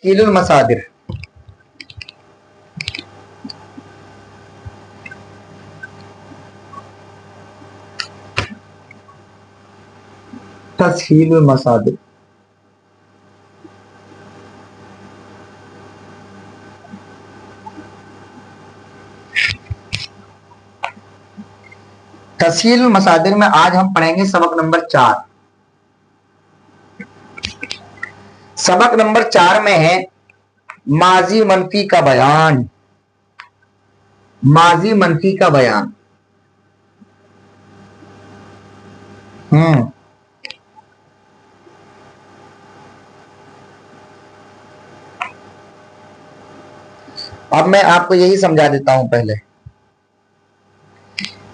तस्हीलुल मसादिर। तस्हीलुल मसादिर, तस्हीलुल मसादिर में आज हम पढ़ेंगे सबक नंबर 4। सबक नंबर 4 में है माजी मनफी का बयान। माजी मनफी का बयान। अब मैं आपको यही समझा देता हूं। पहले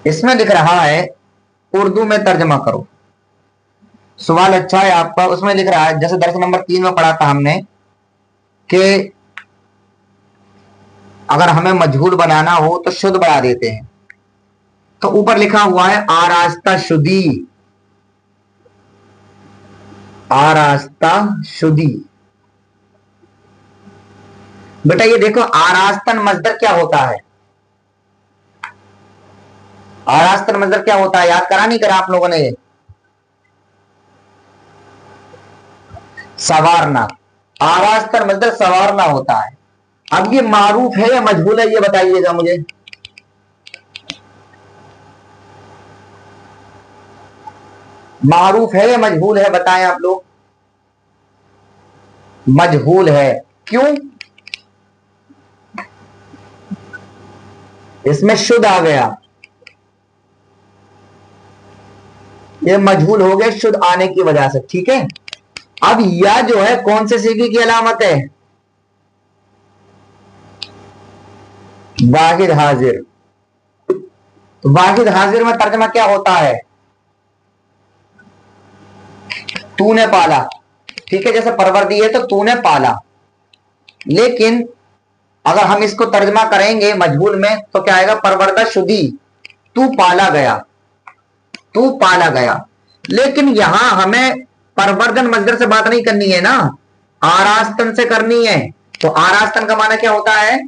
इसमें लिख रहा है उर्दू में तर्जमा करो। सवाल अच्छा है आपका। उसमें लिख रहा है, जैसे दर्स नंबर 3 में पढ़ा था हमने कि अगर हमें मजहूल बनाना हो तो शुद्ध बढ़ा देते हैं। तो ऊपर लिखा हुआ है आरास्ता शुदी। आरास्ता शुदी। बेटा ये देखो, आरास्तन मजदर क्या होता है? आरास्तन मजदर क्या होता है? याद करा नहीं करा आप लोगों ने? ये सवारना। आरास्तन मजदर सवारना होता है। अब ये मारूफ है या मजहूल है, ये बताइएगा मुझे। मारूफ है या मजहूल है, बताएं आप लोग। मजहूल है। क्यों? इसमें शुद्ध आ गया। ये मजहूल हो गया शुद्ध आने की वजह से। ठीक है। अब यह जो है कौन से सीगे की अलामत है? वाहिद हाजिर। तो वाहिद हाजिर में तर्जमा क्या होता है? तूने पाला। ठीक है, जैसे परवरदी है तो तूने पाला। लेकिन अगर हम इसको तर्जमा करेंगे मजहूल में तो क्या आएगा? परवरदा शुदी, तू पाला गया। तू पाला गया। लेकिन यहां हमें परवर्धन मजदर से बात नहीं करनी है ना, आरास्तन से करनी है। तो आरास्तन का माना क्या होता है?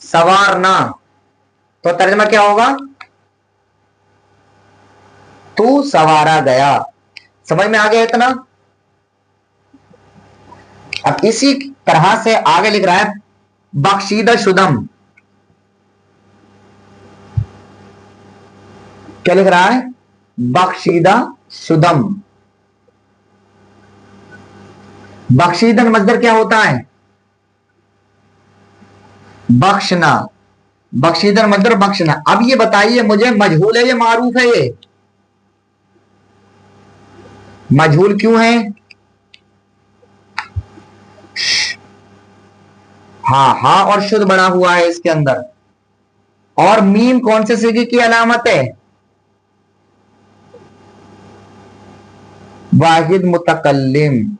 सवारना। तो तर्जमा क्या होगा? तू सवारा गया। समझ में आ गया इतना? अब इसी तरह से आगे लिख रहा है बख्शीदा शुदम। क्या लिख रहा है? बख्शीदा शुदम। बख्शीदन मजदर क्या होता है? बख्शना। बख्शीदन मजदर बख्शना। अब ये बताइए मुझे, मजहूल है या मारूफ है? ये मजहूल क्यों है? हाँ हाँ और शुद्ध बना हुआ है इसके अंदर। और मीम कौन से सिगे की अलामत है? वाहिद मुतकल्लिम।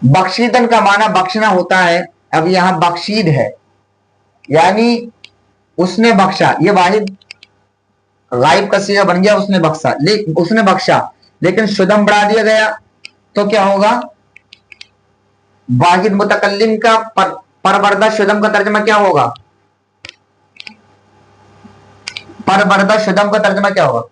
बख्शीदन का माना बख्शना होता है। अब यहां बख्शीद है यानी उसने बख्शा। ये वाहिद गायब का सीगा बन गया, उसने बख्शा। उसने बख्शा, लेकिन शुदम बढ़ा दिया गया तो क्या होगा? वाहिद मुतकल्लिम का परवरदा शुदम का तर्जमा क्या होगा? परवरदा शुदम का तर्जमा क्या होगा?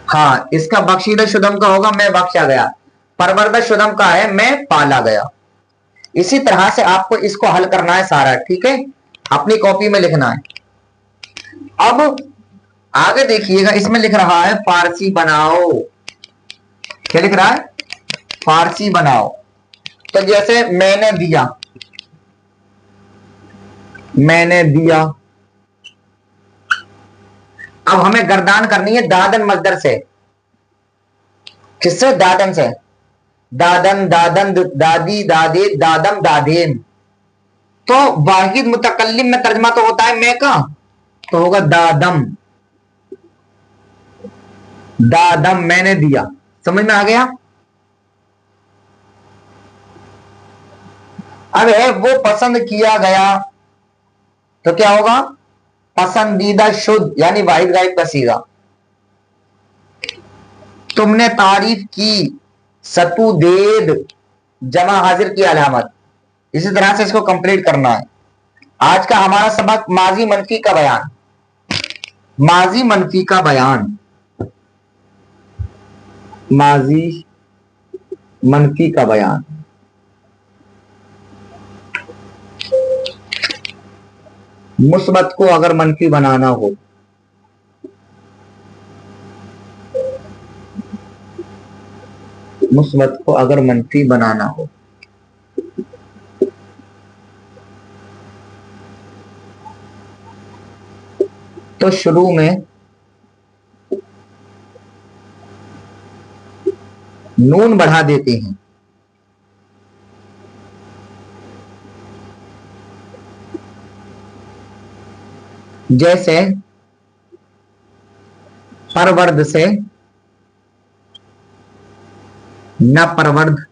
हाँ, इसका बख्शीदा शुदम का होगा मैं बख्शा गया। परवरदा शुदम का है मैं पाला गया। इसी तरह से आपको इसको हल करना है सारा। ठीक है, अपनी कॉपी में लिखना है। अब आगे देखिएगा, इसमें लिख रहा है फारसी बनाओ। क्या लिख रहा है? फारसी बनाओ। तो जैसे मैंने दिया, मैंने दिया। अब हमें गर्दान करनी है दादन मजदर से। किससे? दादन से। दादन, दादन, दादी, दादे, दादम, दादेन। तो वाहिद मुतकल्लिम में तर्जमा तो होता है मैं का, तो होगा दादम। दादम मैंने दिया। समझ में आ गया? अब है वो पसंद किया गया तो क्या होगा? पसंदीदा शुद्ध यानी वाहिद गायब का सीगा। तुमने तारीफ की, सतुदेद जमा हाजिर की अलामत। इसी तरह से इसको कंप्लीट करना है। आज का हमारा सबक माजी मनफी का बयान। माजी मनफी का बयान, माजी मनफी का बयान। मुस्बत को अगर मनफी बनाना हो, मुस्बत को अगर मनफी बनाना हो तो शुरू में नून बढ़ा देते हैं। जैसे परवर्द से न परवर्द।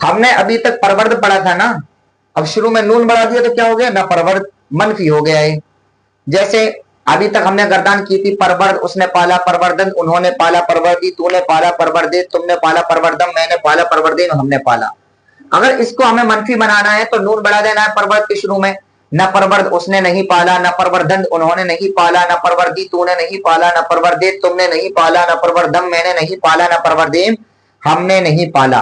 हमने अभी तक परवर्द पढ़ा था ना, अब शुरू में नून बढ़ा दिया तो क्या हो गया, न परवर्द, मनफी हो गया है। जैसे अभी तक हमने गर्दान की थी परवर्द, उसने पाला परवर्दन, उन्होंने पाला परवर्दी, तूने पाला परवर्दे, तुमने पाला परवर्दम, मैंने पाला परवर्दीन, हमने पाला। अगर इसको हमें मनफी बनाना है तो नून बढ़ा देना है परवर्द के शुरू में। न परवर्द उसने नहीं पाला, न परवर्दन उन्होंने नहीं पाला, न परवर्दी तूने नहीं पाला, न परवर्दे तुमने नहीं पाला, न परवर्दम मैंने नहीं पाला, न परवर्देम हमने नहीं पाला।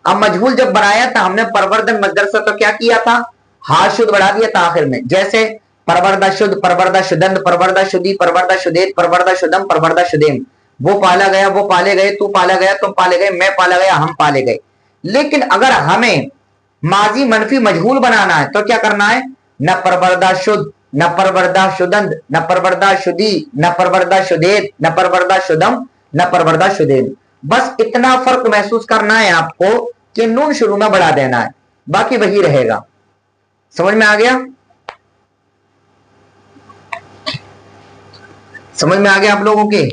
अब मजहूल जब बनाया था हमने परवर्दन मजदर से तो क्या किया था, हा शुद्ध बढ़ा दिया था आखिर में। जैसे परवर्दा शुद्ध, परवर्दा शुदंद, परवर्दा शुद्धि, परवर्दा शुदेत, परवर्दा शुदम, परवर्दा शुदेम। वो पाला गया, वो पाले गए, तू पाला गया, तुम पाले गए, मैं पाला गया, हम पाले गए। लेकिन अगर हमें माजी मनफी मजहूल बनाना है तो क्या करना है, न परवर्दा शुद्ध, न परवर्दा शुदंद, न परवर्दा शुद्धि, न परवर्दा शुदेत, न परवर्दा शुदम, न परवर्दा शुदेन। बस इतना फर्क महसूस करना है आपको कि नून शुरू में बढ़ा देना है, बाकी वही रहेगा। समझ में आ गया? समझ में आ गया आप लोगों के?